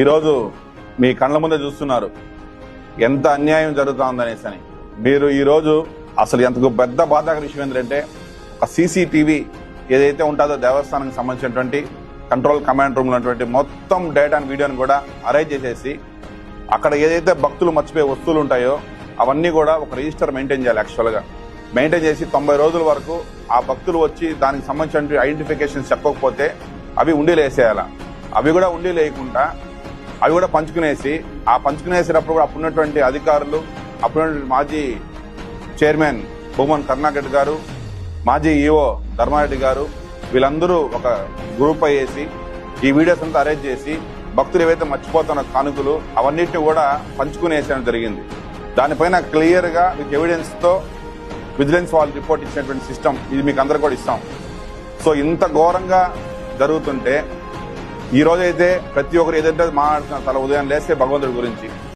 ఈరోజు మీ కళ్ళ ముందే చూస్తున్నారు ఎంత అన్యాయం జరుగుతుందనేసి అని. మీరు ఈరోజు అసలు ఎంత పెద్ద బాధాకర విషయం ఏంటంటే, ఒక సీసీటీవీ ఏదైతే ఉంటుందో దేవస్థానానికి సంబంధించినటువంటి కంట్రోల్ కమాండ్ రూమ్ ఉన్నటువంటి మొత్తం డేటాను వీడియోని కూడా అరేంజ్ చేసేసి అక్కడ ఏదైతే భక్తులు మర్చిపోయే వస్తువులు ఉంటాయో అవన్నీ కూడా ఒక రిజిస్టర్ మెయింటైన్ చేయాలి. యాక్చువల్గా మెయింటైన్ చేసి 90 రోజుల వరకు ఆ భక్తులు వచ్చి దానికి సంబంధించిన ఐడెంటిఫికేషన్స్ చెప్పకపోతే అవి ఉండీలు వేసేయాల. అవి కూడా ఉండీలు వేయకుండా అవి కూడా పంచుకునేసి, ఆ పంచుకునేసేటప్పుడు కూడా అప్పుడున్నటువంటి అధికారులు, అప్పుడున్నటువంటి మాజీ చైర్మన్ భూమన్ కరుణాకర్ గారు, మాజీ ఈఓ ధర్మారెడ్డి గారు, వీళ్ళందరూ ఒక గ్రూప్ అయ్యేసి ఈ వీడియోస్ అంతా అరేంజ్ చేసి భక్తులు ఏవైతే మర్చిపోతున్న కానుకలు అవన్నిటిని కూడా పంచుకునేసేయడం జరిగింది. దానిపైన క్లియర్ గా మీకు ఎవిడెన్స్ తో విజిలెన్స్ వాళ్ళు రిపోర్ట్ ఇచ్చినటువంటి సిస్టమ్ ఇది మీకు అందరు కూడా ఇస్తాం. సో ఇంత ఘోరంగా జరుగుతుంటే ఈ రోజైతే ప్రతి ఒక్కరు ఏదైతే మాట్లాడుతున్నారు తల ఉదయం లేస్తే భగవంతుడి గురించి.